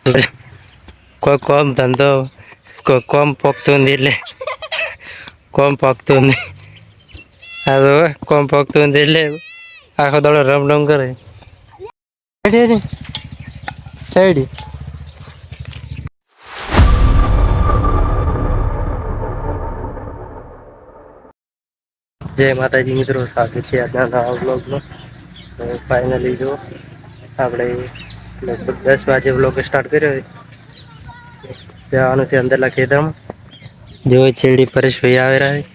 કોઈ કોમ ધંધો કોઈ કોમ પોગતું નથી એટલે કોમ પોગતું નહીં. હા તો કોમ પોગતું નથી એટલે આખો દાડો રમ રમ કરે. રેડી જય માતાજી મિત્રો, સ્વાગત છે આજના નવા બ્લોગમાં. તો ફાઇનલી જો આપણે લગભગ 10 વાગે બ્લોગ સ્ટાર્ટ કર્યો. જવાનું છે અંદરના ખેતરમાં. જો છેલ્લી પરેશભાઈ આવી રહ્યા.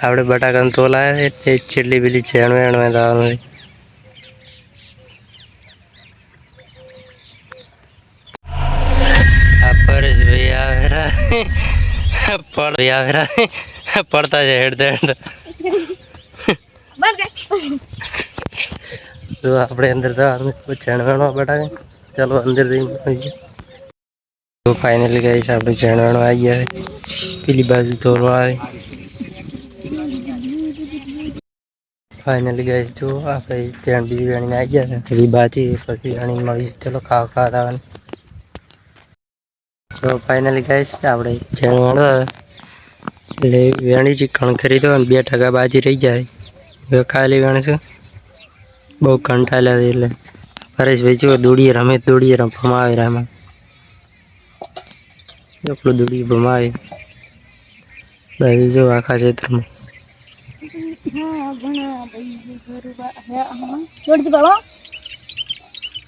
આપણે બટાકાનો તોલ આવ્યા છે, એ છેલ્લી પેલી છે એણવે લાવવાનું. આ પરેશભાઈ આવી રહ્યા પડતા છે હેડતા હેડતા. તો આપણે અંદર જવાનું ચણવાનો બટાકા. ચાલો અંદર જઈને તો ફાઇનલી ગઈ છે આપણે ચણવાનો આવી ગયા. પેલી બાજુ તોલવા આવે. ફાઇનલી ગઈ જો આપણે ચણ બીજી વેણીને આવી ગયા છે. પેલી બાજી પછી વેણી મળી. ચલો ખાવા ખાવાનું. તો ફાઇનલી ગઈ આપણે ચણવાનો એટલે વેણી જ ખરીદો અને 2% બાજી રહી જાય. હવે ખાલી વેણ છે બહુ કંટાળ્યા એટલે પરેશભાઈ જો દોડીએ રમવામાં આવે એમાં એટલું દોડીએ ભમાવે બાજુ જો આખા ક્ષેત્રમાં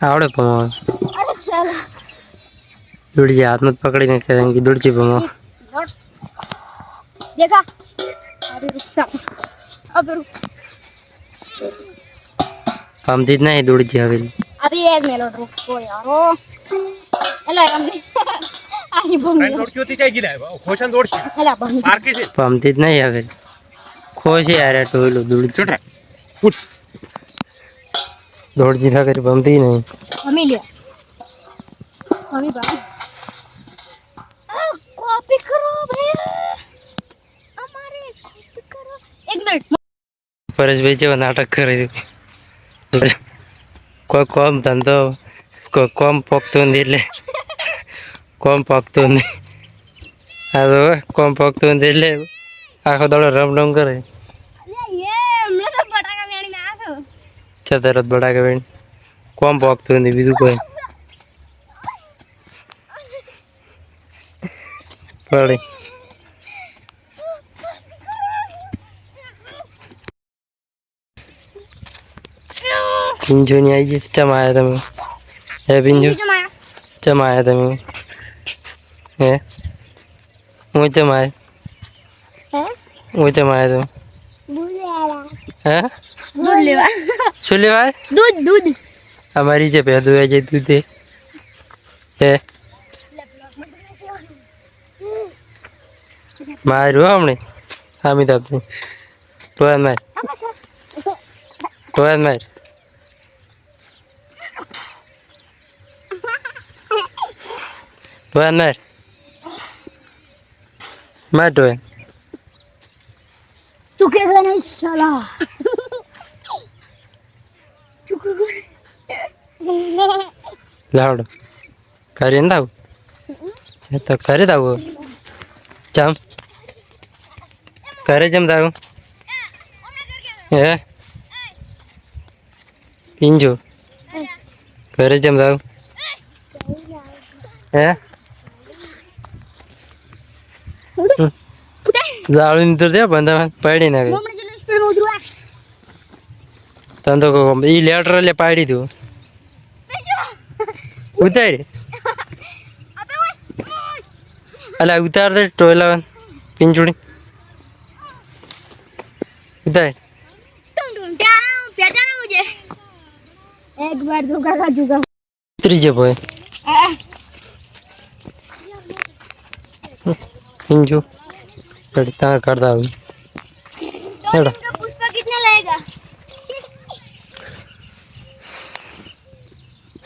આવડે ભમાવે. દોડી હાથમાં પકડીને કે દોડજી ભમાવ. પમતી જ નહીં દોડજી આવેલી. अभी एक मेलो रुको यारो अला हमने आई बम रोड क्यों ती चाहिए है खोशन दौड़ छी अला बम मार्केट से પમતી જ નહીં આવેલી. ખોશે યાર ટોયલો દોડી चुट उठ દોડજી ના કરી પમતી નહીં. हमें ले हमें बा कॉपी करो भैया हमारे कॉपी करो एक मिनट પરેશભાઈ જેવા નાટક કરે. કોઈ કોમ ધંધો કોઈ કોમ પોગતું નથી એટલે કોમ પોગતું નહીં. હા તો કોમ પોગતું નથી એટલે આખો દાડો રમ રમ કરે. अरे ये हमने तो बटाका वेणी में आ तो તરત બટાકા વેણ કોમ પોગતું નથી બીજું કોઈ પડી. પિંજુ ની આવી ગઈ. ચમ આવ્યા તમે? હે પિંજુ ચમ આવ્યા તમે? હે હું ચમ આવ્યા? હું ચમ આવ્યા તમે? હે दूध लेवा શું લેવાય? दूध दूध અમારી જે પેદું આવી જાય દૂધ હે મારું હમણે અમિતાભ ટોયન માર ટોયન માર ટોયન માર માર ટોયન चुकेगा नहीं साला चुकेगा લાવડો કરીને દાવ તો કરી દાવ ચમ કરે જેમ દાવ હે પિંજુ કરે જેમ દાવ હે જાળું નીકળ દે બંધા પાડી નાખે. हमने जो स्पीड में उतरवा તને તો ઈ લેટર એટલે પાડી દઉં ઉતાર अबे ओए અલા ઉતાર દે ટોયલા પિંજુડી ઉતાર. टुन टुन टाउ पहचाना मुझे एक बार धोखा खा चुका ઉતરી જે ભાઈ પિંજુ તાર કરતા આવું तो इनका पुष्पा कितना लगेगा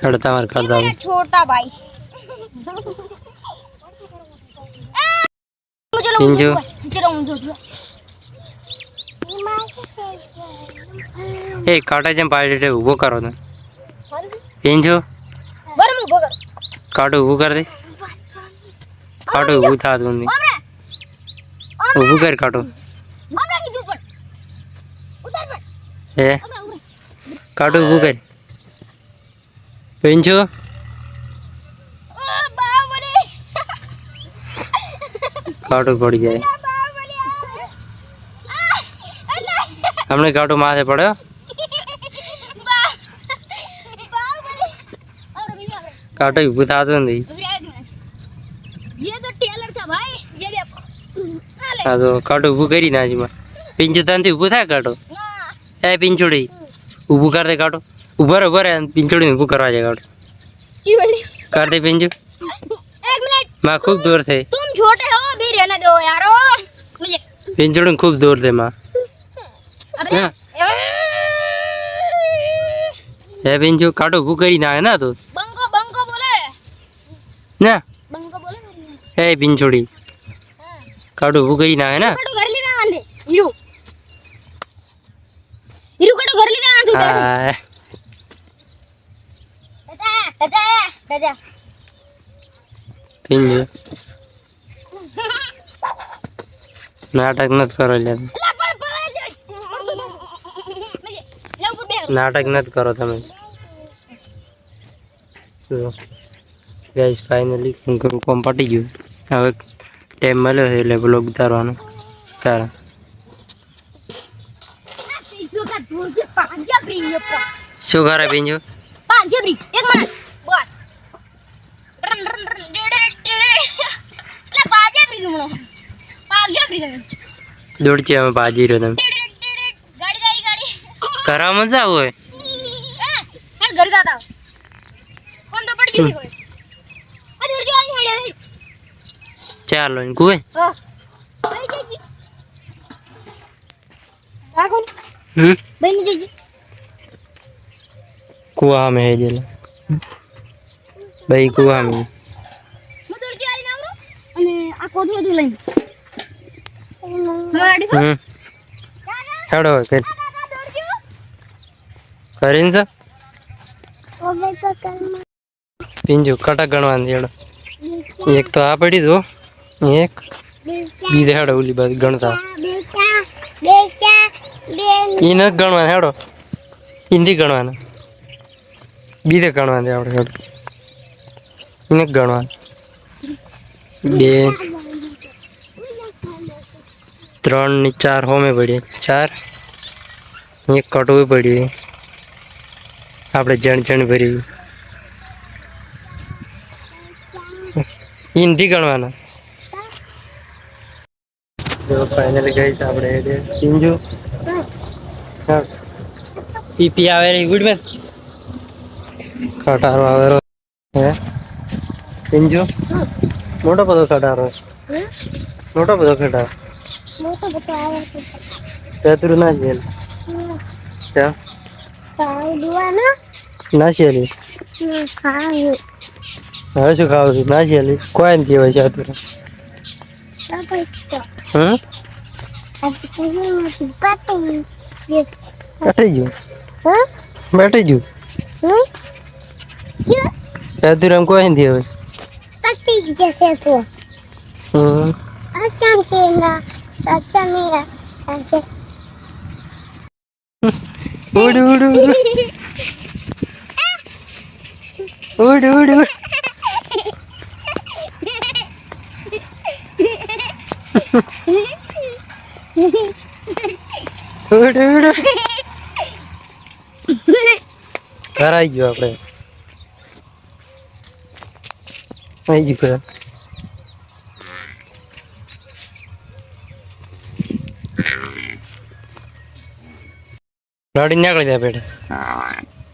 હેડ તમારે કરતા આવું. छोटा भाई मुझे लो पिंजू। चलो मुझे એ કાંટા જેમ પાડી ઉભો કરો ને પિંજુ बरम उभो कर કાઢો ઊભું કર દે કાઢો ઊભું થતું નહીં ઊભું કર કાઢો હે કાઢો ઊભું કર પિંચો કાઢો પડી જાય હમણે કાઢો માથે પડ્યો કાઢો ઊભું થતું નહીં ये तो टेलर था भाई ये भी હા તો કાઢો ઊભું કરી નાજીમાં પિંચો તાનથી ઊભું થાય કાઢો એ પિંચોડી ઊભું કર દે કાઢો ઉભા રહે પિંચોડીને ઊભું કરવા જાય કાઢો कर दे पिंजू एक मिनट माँ खूब दूर थे तुम छोटे हो अभी रहने दो यारो मुझे पिंजू खूब दूर थे माँ अबे है पिंजू काटो भूखरी ना है ना तू बंको बंको बोले ना बंको बोले है पिंचोड़ी काटो भूखरी ना है ना कटो घर ले ना आंदे हीरो हीरो कटो घर ले ना आंदे हाँ दादा पिंजू नाटक मत करो ले नाटक मत करो તમે તો ગાઈસ ફાઇનલી કરું કોમ પટી ગયું હવે ટાઈમ મળ્યો છે એટલે બ્લોગ ઉતારવાનો સારા શું કરે પિંજુ एक मिनट बस रन रन रन ले बाजे फ्री तुम फ्री तुम દોડચે અમે ભાજી રહ્યો તમે गाड़ी गाड़ी गाड़ी કરા મજા હોય मैं घर जाता हूं कौन तो पड़ गई कोई अरे उड़ जाओ नहीं ચાલો ને કુએ हां भाई जी आ कौन बहनी जी કુવા में है जेला ભાઈ કુવા में मैं उड़ जाई ना रो અને આ કોથળો તું લઈ ગાડી તો હેડો કર કરીને છે ઓબે તો કર પિંજુ કટા ગણવાની હેડો એક તો આ પડી દો એક બીજે હેડો ઓલી બાજુ ગણતા ઈ ન ગણવાના હેડો હિન્દી ગણવાના બીજે ગણવાના આપણે હેડો એને ગણવાના 2 3 ને 4 હોમે પડી 4 એક કટોવી પડી આપણે જણ ભરી હિન્દી ગણવાના જો ફાઇનલી ગઈ છે આપણે પિંજુ હા પીપી આવે રે ગુડ મેન કટારો આવે હે પિંજુ મોટો બધો કટારો મોટો બધો કટારો મોટો બતાવે પેતરું ના જેલ ક્યાં ખાવ દુઆના ના શેલી ખાવ હવે શું ખાવું છું ના શેલી કોઈ ને કહેવાય છે અત્યારે હમ બેઠી ગયું બેઠી ગયું પેતરું એમ કોઈ નથી હવે હમ ઉડ ઉડ ઉડ ઉડ ઉડ ઉડ ઉડ ઉડ કરાઈ ગયો આપણે આવી ગયું ગાડી નીકળી દે પેટે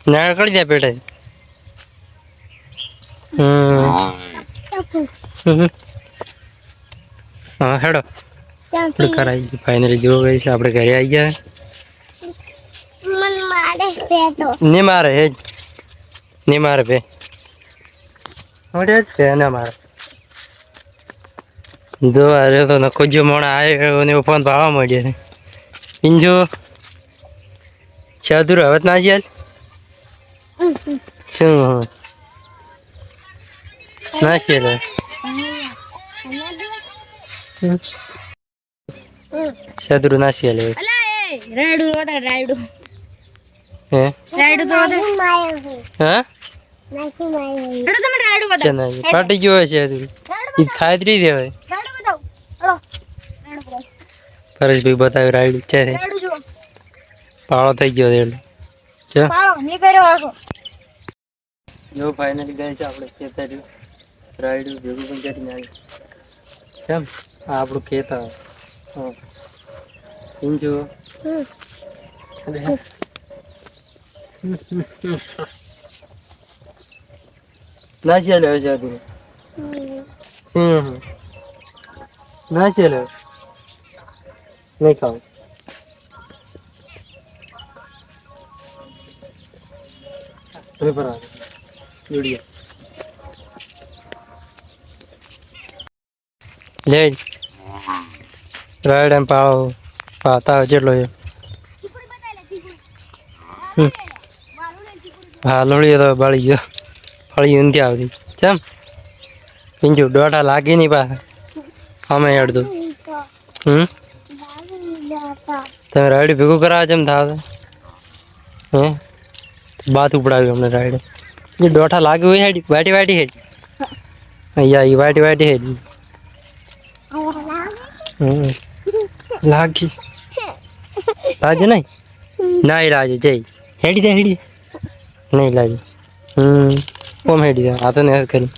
નીકળી દે પેટે હા હેડો આપણે કરાઈ ગયું ફાઇનલી જો ગઈ છે આપણે ઘરે આવી ગયા નહીં મારે હે નહીં મારે બે હવે છે ના મારે જો અરે તો નખો જો મોણા આવે ને ફોન ભાવવા મળ્યો છે પિંજો ચાદુર હવે ના ચાલ શું નાસી લે સદરુ નાસી લે અલા એ રાયડું હોતા રાયડું હે રાયડું તો હોતા હા રાયડું તમે રાયડું બતાવો ચના પાટી ગયો છે સદરુ ઈ ખાઈદરી દેવાય રાયડું બતાવો હળો રાયડું બતાવો પરેશભાઈ બતાવી રાયડું છે રાયડું જો પાળો થઈ ગયો એટલે ચો પાળો મે કર્યો આખો જો ફાઇનલી ગઈ છે આપણે ખેતર રાયડું ભેગું પણ કરીને આવી કેમ આ આપણું ખેતર હા પિંજુ નાસી લે છે તું નાસી લે નહીં ખાવ પેપર આવે વિડીયો લે રાયડ એમ પાળો પાતા જેટલો છે હા લોળી તો બળી ગયો ફળી ઊંધી આવતી કેમ પિંજુ દોઢા લાગી નહીં પા અમે અડધું તમે રાયડ ભેગું કરાવે છે એમ થાવ હે બાત ઉપડાવ્યું અમને રાયડે એ દોઢા લાગ્યું હોય હેડી વાટી વાટી હેડી અહીંયા એ વાટી વાટી હેડી લાગી લાગે નહીં ના લાગે જઈ હેડી દે હેડી નહીં લાગે કોમ હેડી દે આ તો ને કરી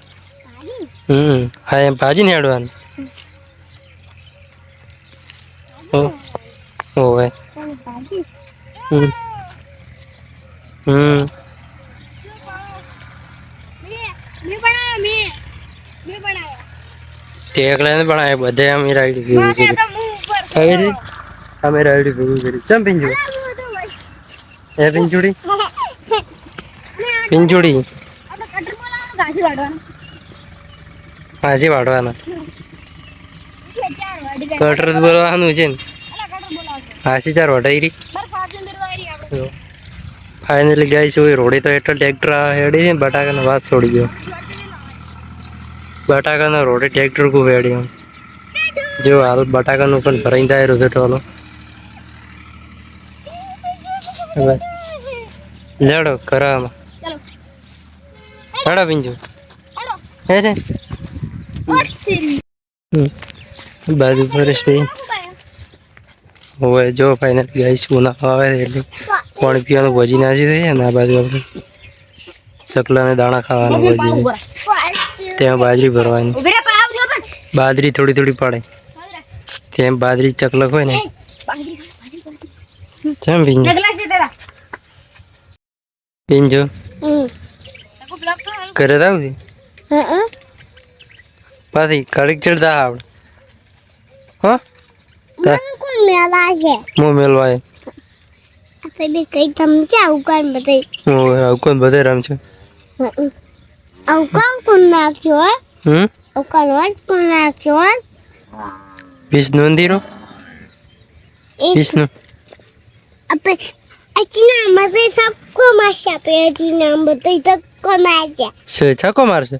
હા એમ ભાજી ને હેડવાનું ઓવે તે એકલા ને બનાવે બધે અમે રાયડું ભેગું કર્યું હવે રે અમે રાયડું ભેગું કર્યું ચમ પિંજુ એ પિંજુડી પિંજુડી હાજી વાળવાના કટર બોલવાનું છે ને હાસી ચાર વટાઈ ફાઇનલી ગાય છે રોડે તો એટલો ટ્રેક્ટર હેડી છે બટાકાનો વાત છોડી ગયો બટાકાનો રોડે ટ્રેક્ટર ખૂબ હેડી જો હાલ બટાકાનું પણ ભરાઈ જાય રહ્યું છે ટોલો લેડો કરાવવામાં હેડો પિંજુ હે છે બાજુ પરેશભાઈ હવે જો ફાઇનલ ગાય શું ના આવે એટલે પાણી પીવાનું ભજી નાસી થઈ ને આ બાજુ આપણે ચકલાને દાણા ખાવાના ભજી ત્યાં બાજરી ભરવાની બાજરી થોડી થોડી પડે ત્યાં બાજરી ચકલક હોય ને કેમ પિંજુ પિંજુ ઘરે આવું છે પાછી કડીક ચડતા આવડે હા મો મેલવાય કોણ બધે રમ છે વિષ્ણુ મંદિરો વિષ્ણુ છકો મારશે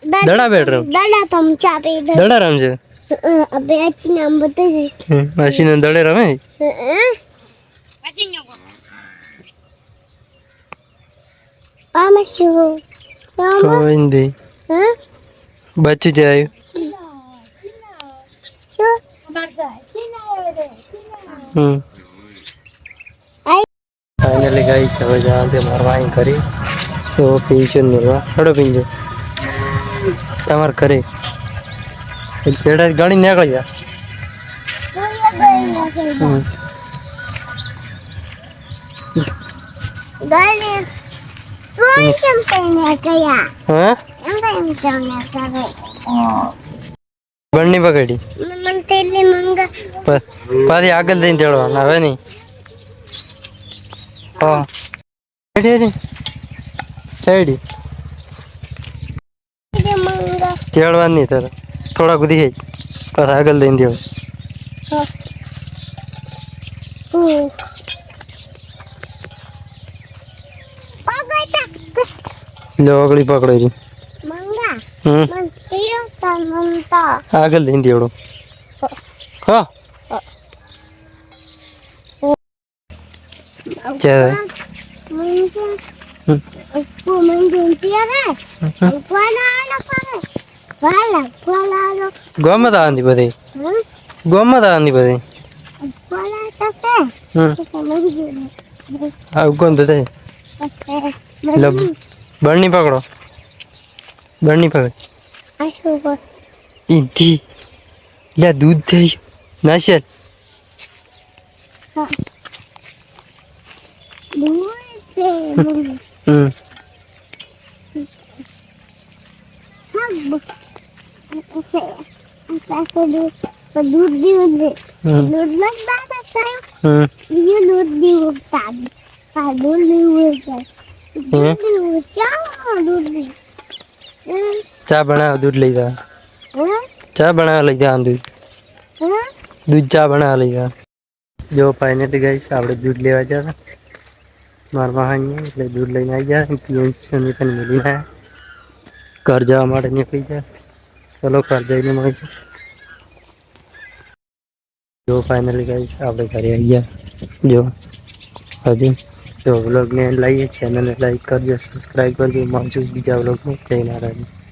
દડા બેડરૂમ દડા રમશે માસી ને દડે રમે કોઈ નહીં બચ્ચું જ આવ્યું ફાઇનલી ગઈ હવે જવા મારવા અહીં કરી તો પીંચો મેળવા હડો પીંચો તમારે કરે પેડા ગાડી નીકળી જા બળની પકડી પાછી આગળ જઈને તેડવાના હવે નહીં તેડવાની નહીં તારે થોડા બધી છે પાછા આગળ લઈને દેવા લોગડી પકડી मन ता ममता આગળ લઈને દેવડો હા ચાલ उसको मैं ढूंढती है वाला वाला वाला ગોમત આંધી બધી हाँ ગોમત આંધી બધી वाला तो समझ गए આ કોણ બધી લો બળની પકડો બળની પકડ ઈથી લે દૂધ થઈ નાશર હમ दूध दूध लग बात है ये दूध दूध का दूध दूध क्या दूध ચા બનાવ દૂધ લઈ જા ચા બનાવ લઈ જા દૂધ દૂધ ચા બનાવ લઈ જા જો ફાઇનલી ગાઈસ આપણે દૂધ લેવા જતા મારા વાહન એટલે દૂધ લઈને આવી ગયા પીએમ પણ મિલી ઘર જવા માટે નીકળી જાય ચલો ઘર જઈને મળીશું જો ફાઇનલી ગાઈસ આપણે ઘરે આવી ગયા જો હજી તો વ્લોગને લાઈક ચેનલને લાઈક કરજો સબસ્ક્રાઈબ કરજો મળશું બીજા વ્લોગમાં જય નારાયણ